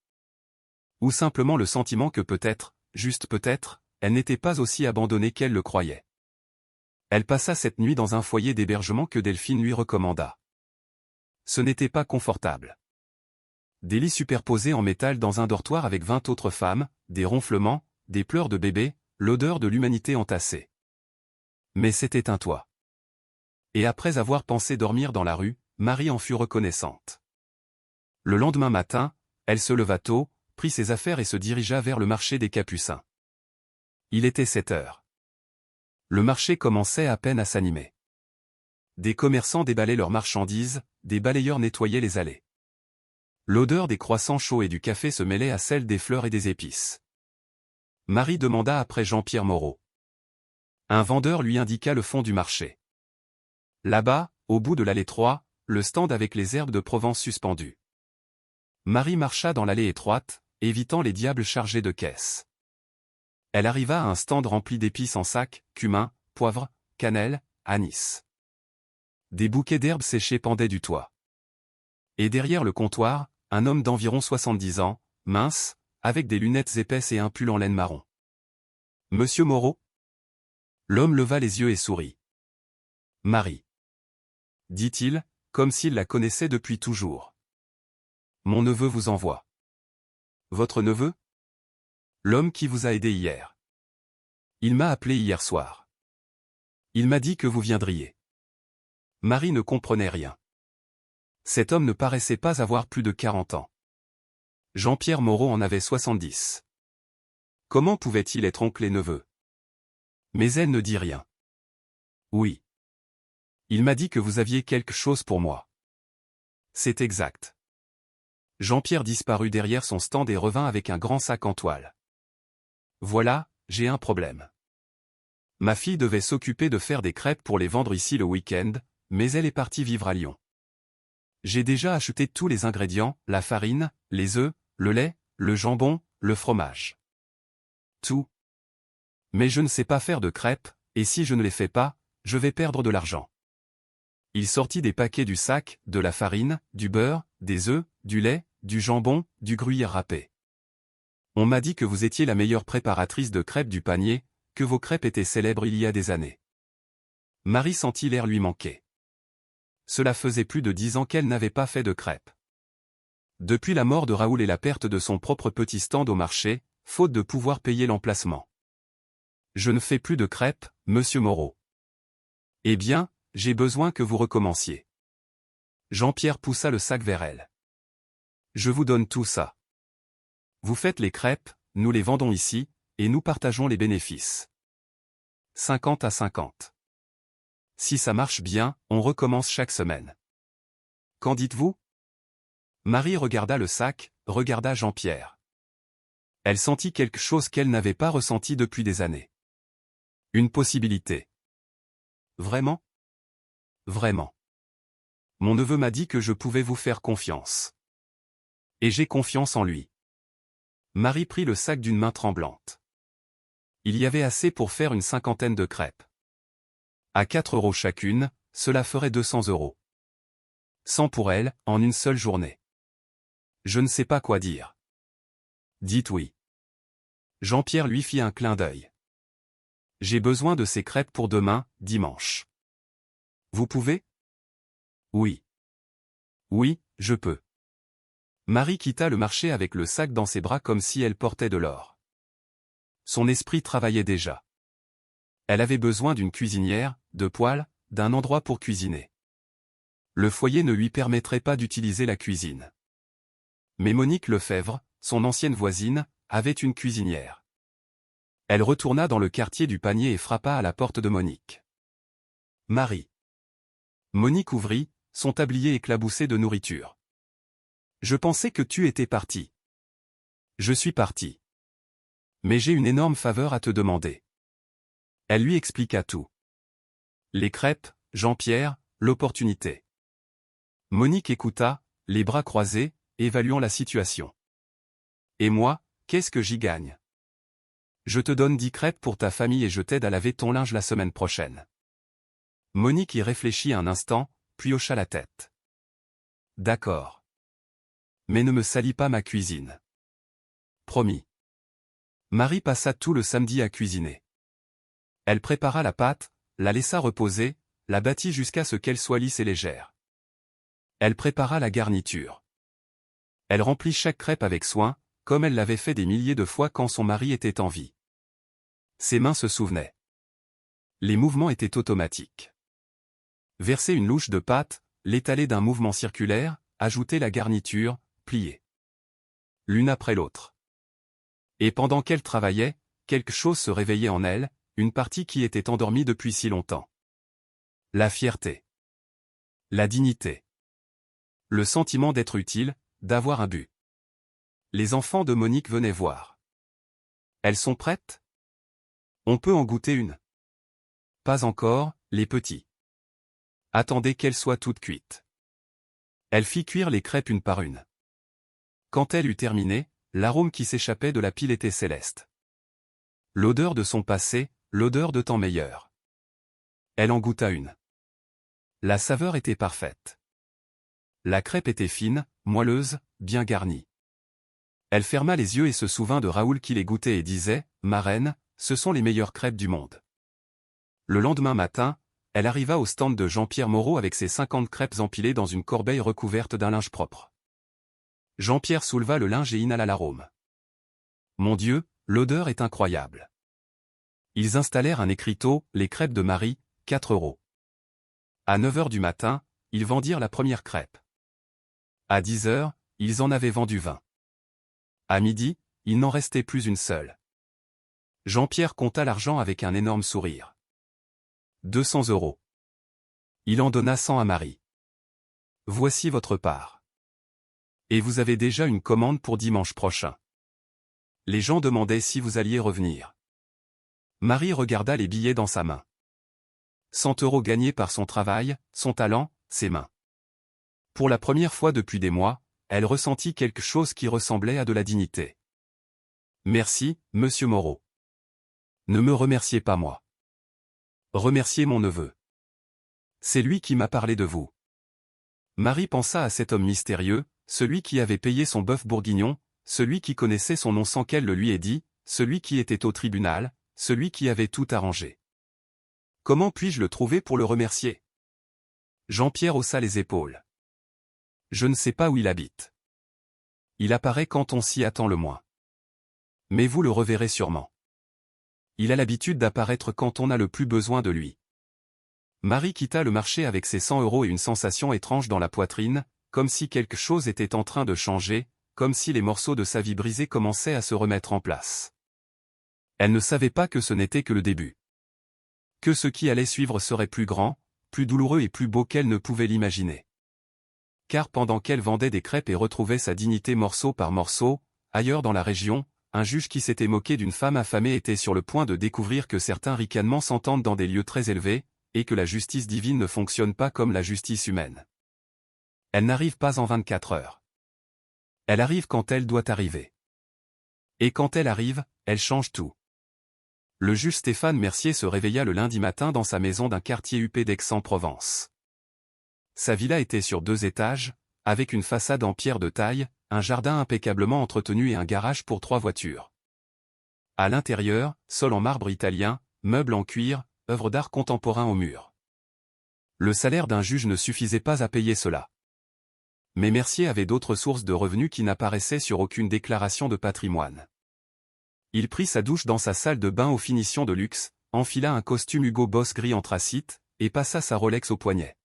Speaker 1: Ou simplement le sentiment que peut-être, juste peut-être, elle n'était pas aussi abandonnée qu'elle le croyait. Elle passa cette nuit dans un foyer d'hébergement que Delphine lui recommanda. Ce n'était pas confortable. Des lits superposés en métal dans un dortoir avec 20 autres femmes, des ronflements, des pleurs de bébés, l'odeur de l'humanité entassée. Mais c'était un toit. Et après avoir pensé dormir dans la rue, Marie en fut reconnaissante. Le lendemain matin, elle se leva tôt, prit ses affaires et se dirigea vers le marché des Capucins. Il était 7 heures. Le marché commençait à peine à s'animer. Des commerçants déballaient leurs marchandises, des balayeurs nettoyaient les allées. L'odeur des croissants chauds et du café se mêlait à celle des fleurs et des épices. Marie demanda après Jean-Pierre Moreau. Un vendeur lui indiqua le fond du marché. Là-bas, au bout de l'allée 3, le stand avec les herbes de Provence suspendues. Marie marcha dans l'allée étroite, évitant les diables chargés de caisses. Elle arriva à un stand rempli d'épices en sac, cumin, poivre, cannelle, anis. Des bouquets d'herbes séchées pendaient du toit. Et derrière le comptoir, un homme d'environ 70 ans, mince, avec des lunettes épaisses et un pull en laine marron. « Monsieur Moreau ?» L'homme leva les yeux et sourit. « Marie. » dit-il, comme s'il la connaissait depuis toujours. « Mon neveu vous envoie. »« Votre neveu ? » ?»« L'homme qui vous a aidé hier. Il m'a appelé hier soir. Il m'a dit que vous viendriez. » Marie ne comprenait rien. Cet homme ne paraissait pas avoir plus de 40 ans. Jean-Pierre Moreau en avait 70. Comment pouvait-il être oncle et neveu? Mais elle ne dit rien. Oui. Il m'a dit que vous aviez quelque chose pour moi. C'est exact. Jean-Pierre disparut derrière son stand et revint avec un grand sac en toile. Voilà, j'ai un problème. Ma fille devait s'occuper de faire des crêpes pour les vendre ici le week-end, mais elle est partie vivre à Lyon. J'ai déjà acheté tous les ingrédients, la farine, les œufs, le lait, le jambon, le fromage. Tout. Mais je ne sais pas faire de crêpes, et si je ne les fais pas, je vais perdre de l'argent. Il sortit des paquets du sac, de la farine, du beurre, des œufs, du lait, du jambon, du gruyère râpé. On m'a dit que vous étiez la meilleure préparatrice de crêpes du panier, que vos crêpes étaient célèbres il y a des années. Marie sentit l'air lui manquer. Cela faisait plus de 10 ans qu'elle n'avait pas fait de crêpes. Depuis la mort de Raoul et la perte de son propre petit stand au marché, faute de pouvoir payer l'emplacement. Je ne fais plus de crêpes, monsieur Moreau. Eh bien, j'ai besoin que vous recommenciez. Jean-Pierre poussa le sac vers elle. Je vous donne tout ça. Vous faites les crêpes, nous les vendons ici, et nous partageons les bénéfices. 50 à 50. Si ça marche bien, on recommence chaque semaine. Qu'en dites-vous? Marie regarda le sac, regarda Jean-Pierre. Elle sentit quelque chose qu'elle n'avait pas ressenti depuis des années. Une possibilité. Vraiment? Vraiment. Mon neveu m'a dit que je pouvais vous faire confiance. Et j'ai confiance en lui. Marie prit le sac d'une main tremblante. Il y avait assez pour faire une 50aine de crêpes. À 4 € chacune, cela ferait 200 €. 100 pour elle, en une seule journée. Je ne sais pas quoi dire. Dites oui. Jean-Pierre lui fit un clin d'œil. J'ai besoin de ces crêpes pour demain, dimanche. Vous pouvez? Oui. Oui, je peux. Marie quitta le marché avec le sac dans ses bras comme si elle portait de l'or. Son esprit travaillait déjà. Elle avait besoin d'une cuisinière, de poêles, d'un endroit pour cuisiner. Le foyer ne lui permettrait pas d'utiliser la cuisine. Mais Monique Lefebvre, son ancienne voisine, avait une cuisinière. Elle retourna dans le quartier du panier et frappa à la porte de Monique. Marie. Monique ouvrit, son tablier éclaboussé de nourriture. Je pensais que tu étais parti. Je suis parti. Mais j'ai une énorme faveur à te demander. Elle lui expliqua tout. Les crêpes, Jean-Pierre, l'opportunité. Monique écouta, les bras croisés, évaluant la situation. Et moi, qu'est-ce que j'y gagne? Je te donne 10 crêpes pour ta famille et je t'aide à laver ton linge la semaine prochaine. Monique y réfléchit un instant, puis hocha la tête. D'accord. Mais ne me salis pas ma cuisine. Promis. Marie passa tout le samedi à cuisiner. Elle prépara la pâte, la laissa reposer, la battit jusqu'à ce qu'elle soit lisse et légère. Elle prépara la garniture. Elle remplit chaque crêpe avec soin, comme elle l'avait fait des milliers de fois quand son mari était en vie. Ses mains se souvenaient. Les mouvements étaient automatiques. Verser une louche de pâte, l'étaler d'un mouvement circulaire, ajouter la garniture, plier. L'une après l'autre. Et pendant qu'elle travaillait, quelque chose se réveillait en elle, une partie qui était endormie depuis si longtemps. La fierté. La dignité. Le sentiment d'être utile, d'avoir un but. Les enfants de Monique venaient voir. Elles sont prêtes? On peut en goûter une. Pas encore, les petits. Attendez qu'elles soient toutes cuites. Elle fit cuire les crêpes une par une. Quand elle eut terminé, l'arôme qui s'échappait de la pile était céleste. L'odeur de son passé, l'odeur de temps meilleur. Elle en goûta une. La saveur était parfaite. La crêpe était fine, moelleuse, bien garnie. Elle ferma les yeux et se souvint de Raoul qui les goûtait et disait, « Ma reine, ce sont les meilleures crêpes du monde. » Le lendemain matin, elle arriva au stand de Jean-Pierre Moreau avec ses 50 crêpes empilées dans une corbeille recouverte d'un linge propre. Jean-Pierre souleva le linge et inhala l'arôme. Mon Dieu, l'odeur est incroyable. Ils installèrent un écriteau, les crêpes de Marie, 4 €. À 9 h du matin, ils vendirent la première crêpe. À 10 h, ils en avaient vendu 20. À midi, il n'en restait plus une seule. Jean-Pierre compta l'argent avec un énorme sourire. 200 €. Il en donna 100 à Marie. Voici votre part. Et vous avez déjà une commande pour dimanche prochain. Les gens demandaient si vous alliez revenir. Marie regarda les billets dans sa main. 100 € gagnés par son travail, son talent, ses mains. Pour la première fois depuis des mois, elle ressentit quelque chose qui ressemblait à de la dignité. Merci, monsieur Moreau. Ne me remerciez pas moi. Remerciez mon neveu. C'est lui qui m'a parlé de vous. Marie pensa à cet homme mystérieux, celui qui avait payé son bœuf bourguignon, celui qui connaissait son nom sans qu'elle le lui ait dit, celui qui était au tribunal, celui qui avait tout arrangé. Comment puis-je le trouver pour le remercier? Jean-Pierre haussa les épaules. Je ne sais pas où il habite. Il apparaît quand on s'y attend le moins. Mais vous le reverrez sûrement. Il a l'habitude d'apparaître quand on a le plus besoin de lui. Marie quitta le marché avec ses 100 € et une sensation étrange dans la poitrine, comme si quelque chose était en train de changer, comme si les morceaux de sa vie brisée commençaient à se remettre en place. Elle ne savait pas que ce n'était que le début. Que ce qui allait suivre serait plus grand, plus douloureux et plus beau qu'elle ne pouvait l'imaginer. Car pendant qu'elle vendait des crêpes et retrouvait sa dignité morceau par morceau, ailleurs dans la région, un juge qui s'était moqué d'une femme affamée était sur le point de découvrir que certains ricanements s'entendent dans des lieux très élevés, et que la justice divine ne fonctionne pas comme la justice humaine. Elle n'arrive pas en 24 heures. Elle arrive quand elle doit arriver. Et quand elle arrive, elle change tout. Le juge Stéphane Mercier se réveilla le lundi matin dans sa maison d'un quartier huppé d'Aix-en-Provence. Sa villa était sur 2 étages, avec une façade en pierre de taille, un jardin impeccablement entretenu et un garage pour 3 voitures. À l'intérieur, sol en marbre italien, meubles en cuir, œuvres d'art contemporain au mur. Le salaire d'un juge ne suffisait pas à payer cela. Mais Mercier avait d'autres sources de revenus qui n'apparaissaient sur aucune déclaration de patrimoine. Il prit sa douche dans sa salle de bain aux finitions de luxe, enfila un costume Hugo Boss gris anthracite, et passa sa Rolex au poignet.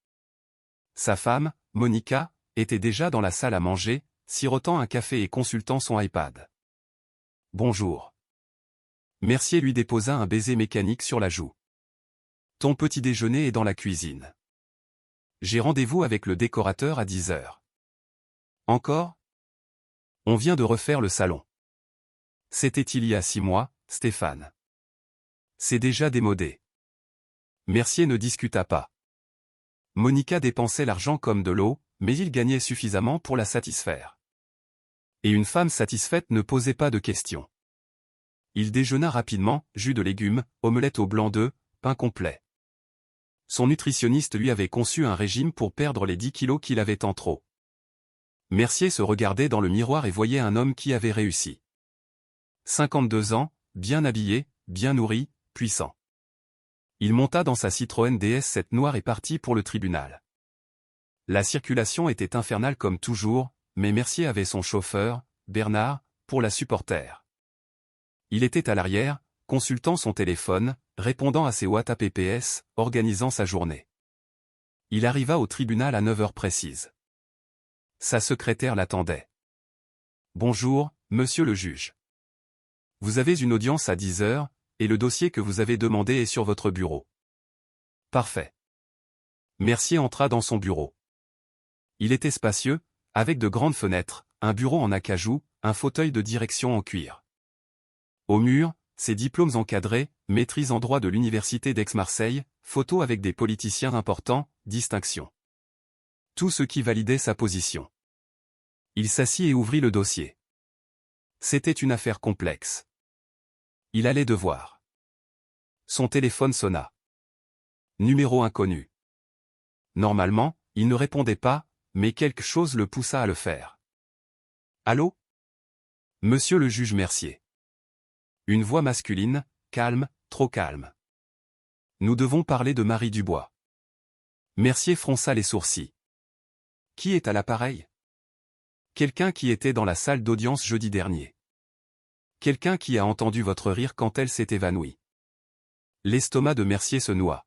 Speaker 1: Sa femme, Monica, était déjà dans la salle à manger, sirotant un café et consultant son iPad. « Bonjour. » Mercier lui déposa un baiser mécanique sur la joue. « Ton petit déjeuner est dans la cuisine. J'ai rendez-vous avec le décorateur à 10 h. Encore? On vient de refaire le salon. C'était il y a 6 mois, Stéphane. C'est déjà démodé. » Mercier ne discuta pas. Monica dépensait l'argent comme de l'eau, mais il gagnait suffisamment pour la satisfaire. Et une femme satisfaite ne posait pas de questions. Il déjeuna rapidement, jus de légumes, omelette au blanc d'œuf, pain complet. Son nutritionniste lui avait conçu un régime pour perdre les 10 kilos qu'il avait en trop. Mercier se regardait dans le miroir et voyait un homme qui avait réussi. 52 ans, bien habillé, bien nourri, puissant. Il monta dans sa Citroën DS7 noire et partit pour le tribunal. La circulation était infernale comme toujours, mais Mercier avait son chauffeur, Bernard, pour la supporter. Il était à l'arrière, consultant son téléphone, répondant à ses WhatsApp PPS, organisant sa journée. Il arriva au tribunal à 9 h précises. Sa secrétaire l'attendait. « Bonjour, monsieur le juge. Vous avez une audience à 10 h, et le dossier que vous avez demandé est sur votre bureau. » Parfait. Mercier entra dans son bureau. Il était spacieux, avec de grandes fenêtres, un bureau en acajou, un fauteuil de direction en cuir. Au mur, ses diplômes encadrés, maîtrise en droit de l'université d'Aix-Marseille, photos avec des politiciens importants, distinctions. Tout ce qui validait sa position. Il s'assit et ouvrit le dossier. C'était une affaire complexe. Il allait devoir. Son téléphone sonna. Numéro inconnu. Normalement, il ne répondait pas, mais quelque chose le poussa à le faire. Allô? Monsieur le juge Mercier. Une voix masculine, calme, trop calme. Nous devons parler de Marie Dubois. Mercier fronça les sourcils. Qui est à l'appareil? Quelqu'un qui était dans la salle d'audience jeudi dernier. Quelqu'un qui a entendu votre rire quand elle s'est évanouie. L'estomac de Mercier se noua.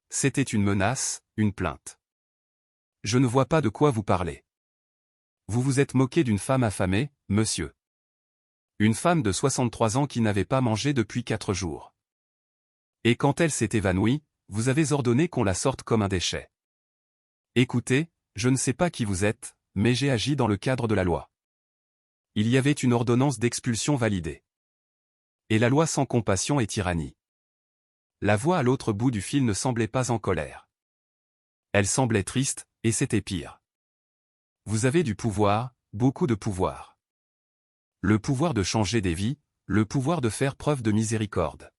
Speaker 1: C'était une menace, une plainte. Je ne vois pas de quoi vous parlez. Vous vous êtes moqué d'une femme affamée, monsieur. Une femme de 63 ans qui n'avait pas mangé depuis 4 jours. Et quand elle s'est évanouie, vous avez ordonné qu'on la sorte comme un déchet. Écoutez, je ne sais pas qui vous êtes, mais j'ai agi dans le cadre de la loi. Il y avait une ordonnance d'expulsion validée. Et la loi sans compassion et tyrannie. La voix à l'autre bout du fil ne semblait pas en colère. Elle semblait triste, et c'était pire. Vous avez du pouvoir, beaucoup de pouvoir. Le pouvoir de changer des vies, le pouvoir de faire preuve de miséricorde.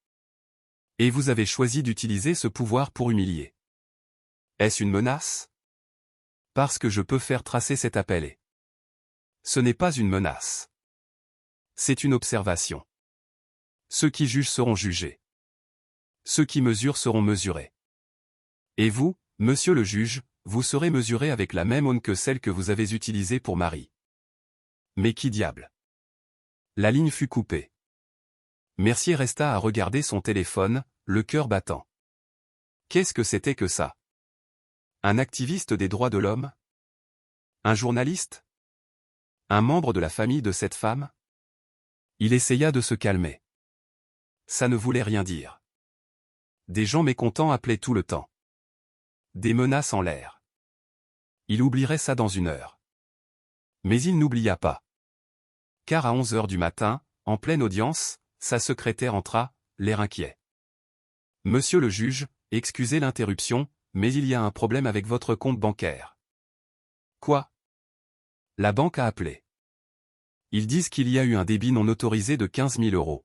Speaker 1: Et vous avez choisi d'utiliser ce pouvoir pour humilier. Est-ce une menace? Parce que je peux faire tracer cet appel et... Ce n'est pas une menace. C'est une observation. Ceux qui jugent seront jugés. Ceux qui mesurent seront mesurés. Et vous, monsieur le juge, vous serez mesuré avec la même aune que celle que vous avez utilisée pour Marie. Mais qui diable? La ligne fut coupée. Mercier resta à regarder son téléphone, le cœur battant. Qu'est-ce que c'était que ça? Un activiste des droits de l'homme? Un journaliste? Un membre de la famille de cette femme? Il essaya de se calmer. Ça ne voulait rien dire. Des gens mécontents appelaient tout le temps. Des menaces en l'air. Il oublierait ça dans une heure. Mais il n'oublia pas. Car à 11 heures du matin, en pleine audience, sa secrétaire entra, l'air inquiet. « Monsieur le juge, excusez l'interruption, mais il y a un problème avec votre compte bancaire. » Quoi? La banque a appelé. Ils disent qu'il y a eu un débit non autorisé de 15 000 €.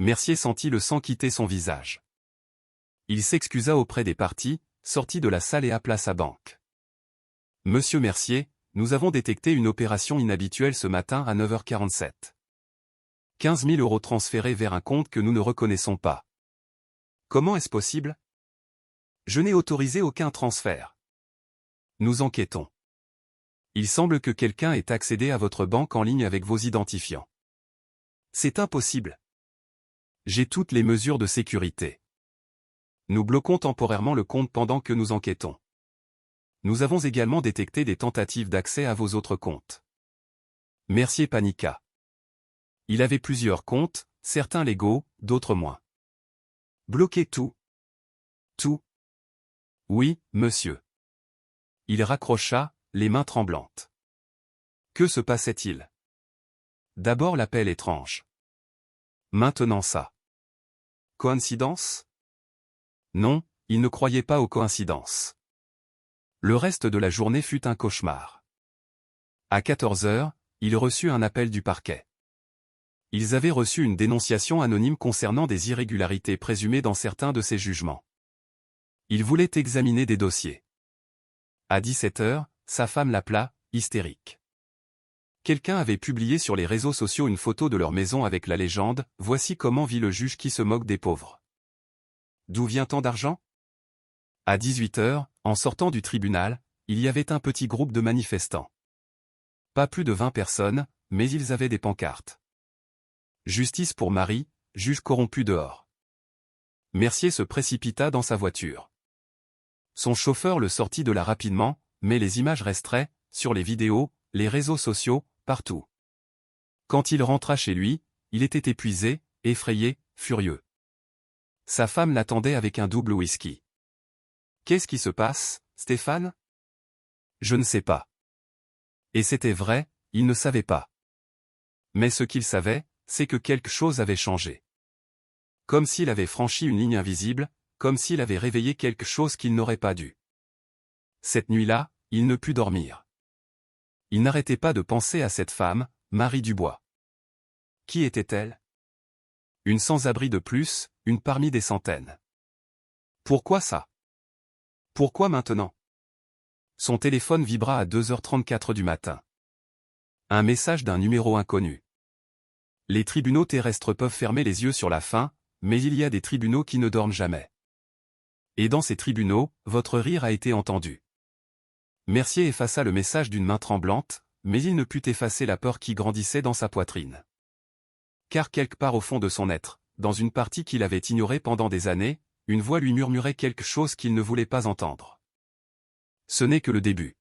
Speaker 1: Mercier sentit le sang quitter son visage. Il s'excusa auprès des parties, sortit de la salle et appela sa banque. « Monsieur Mercier, nous avons détecté une opération inhabituelle ce matin à 9h47. 15 000 € transférés vers un compte que nous ne reconnaissons pas. Comment est-ce possible? Je n'ai autorisé aucun transfert. Nous enquêtons. Il semble que quelqu'un ait accédé à votre banque en ligne avec vos identifiants. C'est impossible. J'ai toutes les mesures de sécurité. Nous bloquons temporairement le compte pendant que nous enquêtons. Nous avons également détecté des tentatives d'accès à vos autres comptes. » Mercier paniqua. Il avait plusieurs comptes, certains légaux, d'autres moins. Bloquer tout. Tout. Oui, monsieur. Il raccrocha, les mains tremblantes. Que se passait-il? D'abord l'appel étrange. Maintenant ça. Coïncidence? Non, il ne croyait pas aux coïncidences. Le reste de la journée fut un cauchemar. À 14 heures, il reçut un appel du parquet. Ils avaient reçu une dénonciation anonyme concernant des irrégularités présumées dans certains de ses jugements. Il voulait examiner des dossiers. À 17 heures, sa femme l'appela, hystérique. Quelqu'un avait publié sur les réseaux sociaux une photo de leur maison avec la légende « Voici comment vit le juge qui se moque des pauvres ». D'où vient tant d'argent? À 18 heures, en sortant du tribunal, il y avait un petit groupe de manifestants. Pas plus de 20 personnes, mais ils avaient des pancartes. Justice pour Marie, juge corrompu dehors. Mercier se précipita dans sa voiture. Son chauffeur le sortit de là rapidement, mais les images resteraient, sur les vidéos, les réseaux sociaux, partout. Quand il rentra chez lui, il était épuisé, effrayé, furieux. Sa femme l'attendait avec un double whisky. « Qu'est-ce qui se passe, Stéphane? » « Je ne sais pas. » Et c'était vrai, il ne savait pas. Mais ce qu'il savait, c'est que quelque chose avait changé. Comme s'il avait franchi une ligne invisible, comme s'il avait réveillé quelque chose qu'il n'aurait pas dû. Cette nuit-là, il ne put dormir. Il n'arrêtait pas de penser à cette femme, Marie Dubois. Qui était-elle? Une sans-abri de plus, une parmi des centaines. Pourquoi ça? Pourquoi maintenant? Son téléphone vibra à 2h34 du matin. Un message d'un numéro inconnu. Les tribunaux terrestres peuvent fermer les yeux sur la faim, mais il y a des tribunaux qui ne dorment jamais. Et dans ces tribunaux, votre rire a été entendu. Mercier effaça le message d'une main tremblante, mais il ne put effacer la peur qui grandissait dans sa poitrine. Car quelque part au fond de son être, dans une partie qu'il avait ignorée pendant des années, une voix lui murmurait quelque chose qu'il ne voulait pas entendre. Ce n'est que le début.